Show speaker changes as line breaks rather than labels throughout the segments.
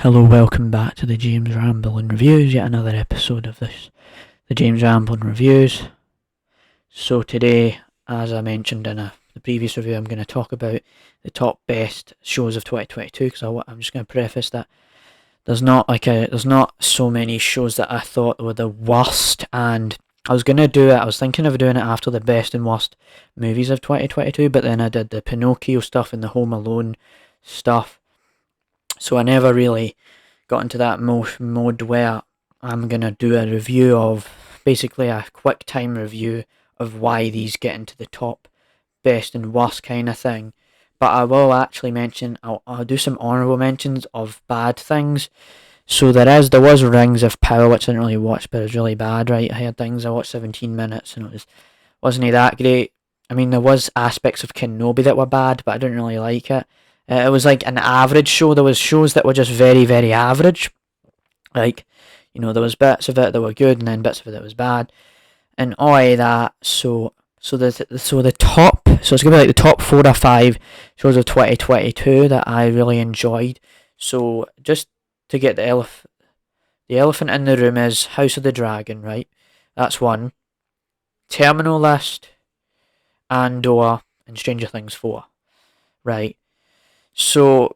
Hello, welcome back to the James Ramble and Reviews, yet another episode of the James Ramble and Reviews. So today, as I mentioned in the previous review, I'm going to talk about the top best shows of 2022, because I'm just going to preface that there's not so many shows that I thought were the worst, and I was thinking of doing it after the best and worst movies of 2022, but then I did the Pinocchio stuff and the Home Alone stuff. So I never really got into that mode where I'm going to do a review of, basically a quick time review of why these get into the top best and worst kind of thing. But I will actually mention, I'll do some honourable mentions of bad things. So there was Rings of Power, which I didn't really watch, but it was really bad, right? I watched 17 minutes and wasn't that great. I mean, there was aspects of Kenobi that were bad, but I didn't really like it. It was like an average show. There was shows that were just very, very average. Like, there was bits of it that were good, and then bits of it that was bad, and all of that. So it's gonna be like the top 4 or 5 shows of 2022 that I really enjoyed. So just to get the elephant in the room is House of the Dragon, right? That's one. Terminal List, Andor, and Stranger Things 4, right? So,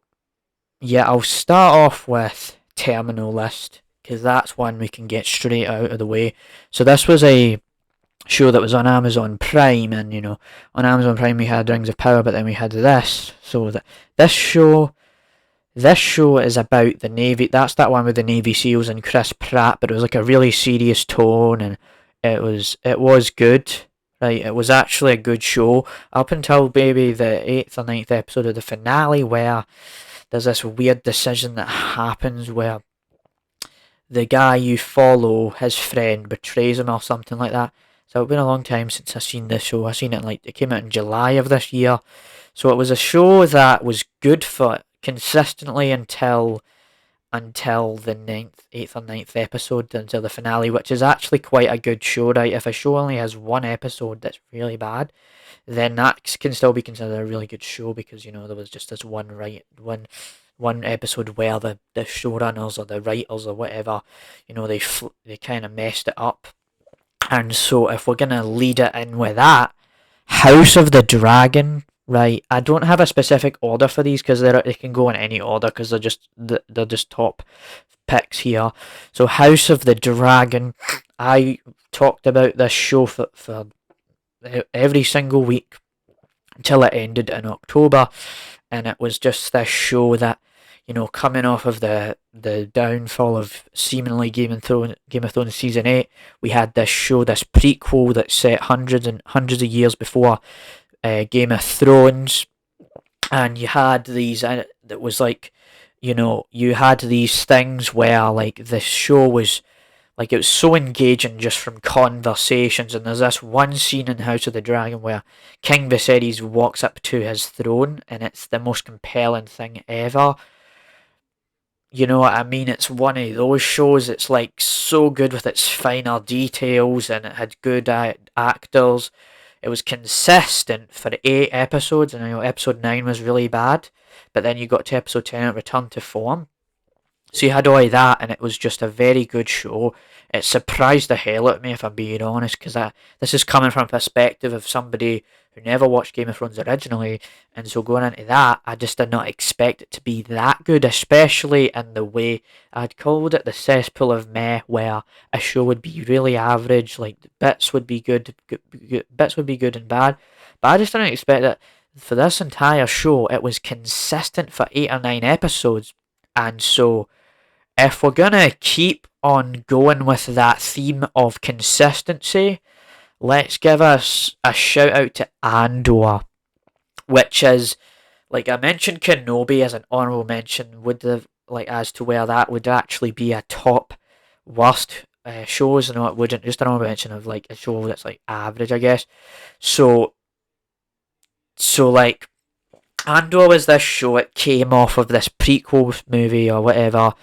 yeah, I'll start off with Terminal List, because that's one we can get straight out of the way. So this was a show that was on Amazon Prime, and on Amazon Prime we had Rings of Power, but then we had this. So this show is about the Navy. That's that one with the Navy SEALs and Chris Pratt, but it was like a really serious tone, and it was good. Right, it was actually a good show up until maybe the 8th or 9th episode of the finale, where there's this weird decision that happens where the guy you follow, his friend, betrays him or something like that. So it's been a long time since I've seen this show. I seen it it came out in July of this year. So it was a show that was good for consistently until the 8th or 9th episode, until the finale, which is actually quite a good show, right? If a show only has one episode that's really bad, then that can still be considered a really good show, because there was just this one episode where the showrunners or the writers or whatever, they kind of messed it up. And so if we're gonna lead it in with that, House of the Dragon. Right, I don't have a specific order for these, because they can go in any order, because they're just top picks here. So House of the Dragon, I talked about this show for every single week until it ended in October, and it was just this show that, coming off of the downfall of seemingly Game of Thrones season 8, we had this show, this prequel that's set hundreds and hundreds of years before Game of Thrones, and you had these, that was like, you had these things where, like, the show was, like, it was so engaging just from conversations. And there's this one scene in House of the Dragon where King Viserys walks up to his throne, and it's the most compelling thing ever. You know what I mean? It's one of those shows, it's like so good with its finer details, and it had good actors. It was consistent for 8 episodes, and episode 9 was really bad, but then you got to episode 10 and it returned to form. So you had all of that, and it was just a very good show. It surprised the hell out of me, if I'm being honest, because this is coming from a perspective of somebody who never watched Game of Thrones originally, and so going into that, I just did not expect it to be that good, especially in the way I'd called it the cesspool of meh, where a show would be really average, like bits would be good and bad, but I just didn't expect that for this entire show it was consistent for 8 or 9 episodes. And so if we're gonna keep on going with that theme of consistency, let's give us a shout out to Andor, which is, like I mentioned, Kenobi as an honourable mention, as to where that would actually be a top worst shows. No, it wouldn't. Just an honourable mention of like a show that's like average, I guess. So like, Andor was this show. It came off of this prequel movie or whatever,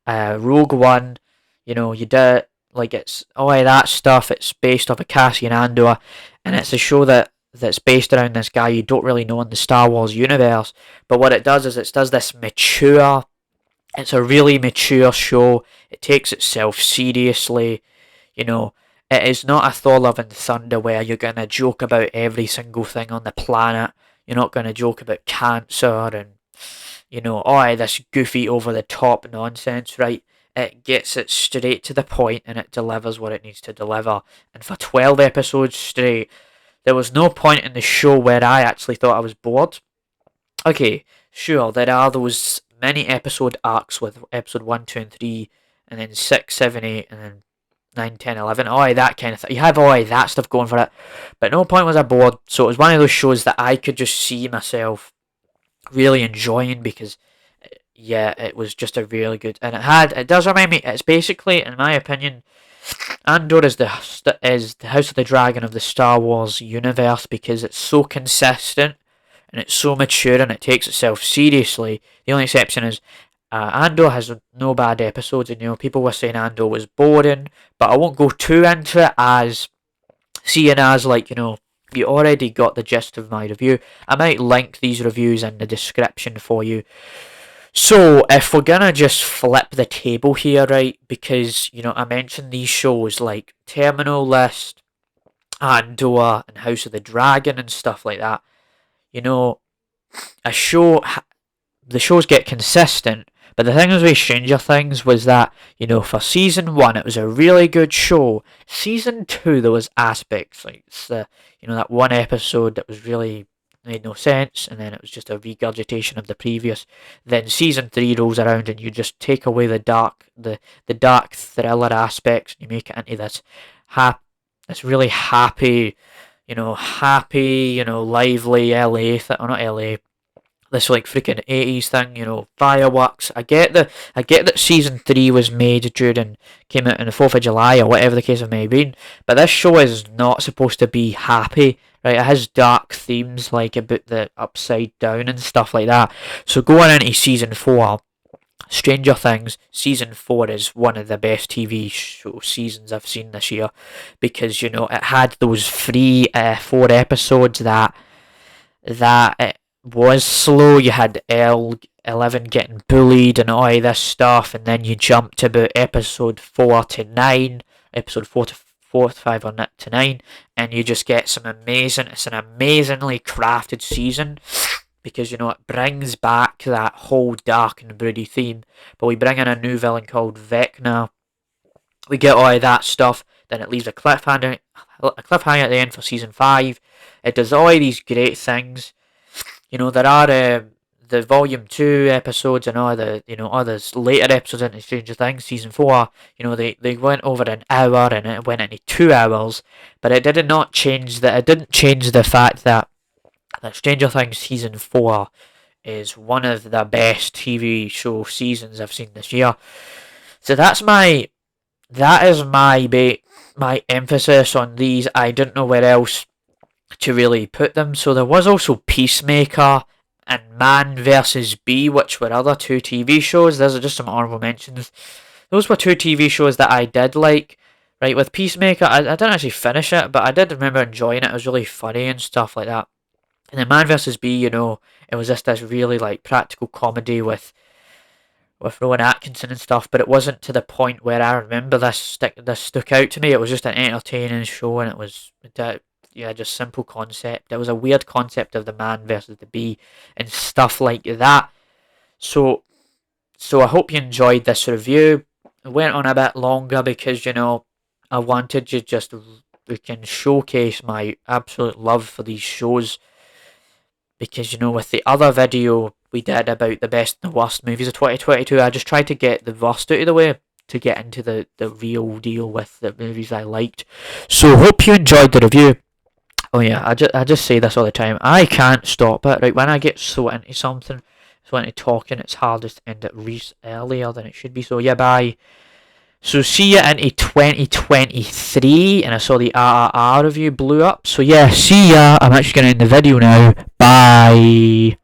Rogue One. You did, like, it's all of that stuff. It's based off of Cassian Andor, and it's a show that's based around this guy you don't really know in the Star Wars universe. But what it does is it does this mature It's a really mature show. It takes itself seriously. You know, it is not a Thor Love and Thunder where you're going to joke about every single thing on the planet. You're not going to joke about cancer and, oh, this goofy over the top nonsense, right? It gets it straight to the point and it delivers what it needs to deliver. And for 12 episodes straight, there was no point in the show where I actually thought I was bored. Okay, sure, there are those many episode arcs with episode 1, 2, and 3, and then 6, 7, 8, and then 9, 10, 11. Oh, that kind of thing. You have all that stuff going for it. But no point was I bored. So it was one of those shows that I could just see myself really enjoying because, yeah, it was just a really good. And it does remind me, it's basically, in my opinion, Andor is the House of the Dragon of the Star Wars universe because it's so consistent and it's so mature and it takes itself seriously. The only exception is Andor has no bad episodes, and people were saying Andor was boring, but I won't go too into it as seeing as you already got the gist of my review. I might link these reviews in the description for you. So, if we're gonna just flip the table here, right, because, I mentioned these shows like Terminal List, Andor, and House of the Dragon and stuff like that, a show, the shows get consistent, but the thing was with Stranger Things was that, for season 1 it was a really good show. Season 2 there was aspects, like, that one episode that was really made no sense, and then it was just a regurgitation of the previous. Then season 3 rolls around, and you just take away the dark thriller aspects, and you make it into this really happy, lively LA, or not LA, this like freaking 80s thing, fireworks. I get that season 3 was made came out on the 4th of July or whatever the case may have been, but this show is not supposed to be happy, right? It has dark themes like about the upside down and stuff like that. So going into season 4, Stranger Things season 4 is one of the best TV show seasons I've seen this year because it had those 4 episodes that it was slow. You had 11 getting bullied and all this stuff, and then you jump to about episode 4 to 9, episode 4 to 5 on to 9, and you just get it's an amazingly crafted season because, it brings back that whole dark and broody theme, but we bring in a new villain called Vecna. We get all of that stuff, then it leaves a cliffhanger at the end for season 5. It does all of these great things. There are the volume 2 episodes and all the later episodes into Stranger Things season 4. They went over an hour and it went into 2 hours, but it didn't change the fact that Stranger Things season 4 is one of the best TV show seasons I've seen this year. So that is my emphasis on these. I didn't know where else to really put them. So there was also Peacemaker and Man vs. Bee, which were other 2 TV shows. Those are just some honorable mentions. Those were 2 TV shows that I did like. Right, with Peacemaker, I didn't actually finish it, but I did remember enjoying it. It was really funny and stuff like that. And then Man vs. Bee, it was just this really like practical comedy with Rowan Atkinson and stuff, but it wasn't to the point where I remember this stuck out to me. It was just an entertaining show, and it was just simple concept. It was a weird concept of the man versus the bee and stuff like that. So I hope you enjoyed this review. It went on a bit longer because I wanted to just freaking showcase my absolute love for these shows. Because with the other video we did about the best and the worst movies of 2022, I just tried to get the worst out of the way to get into the real deal with the movies I liked. So hope you enjoyed the review. Oh yeah, I just say this all the time. I can't stop it. Right, when I get so into something, so into talking, it's hardest to end it earlier than it should be. So yeah, bye. So see you into 2023, and I saw the RRR review blew up. So yeah, see ya. I'm actually going to end the video now. Bye.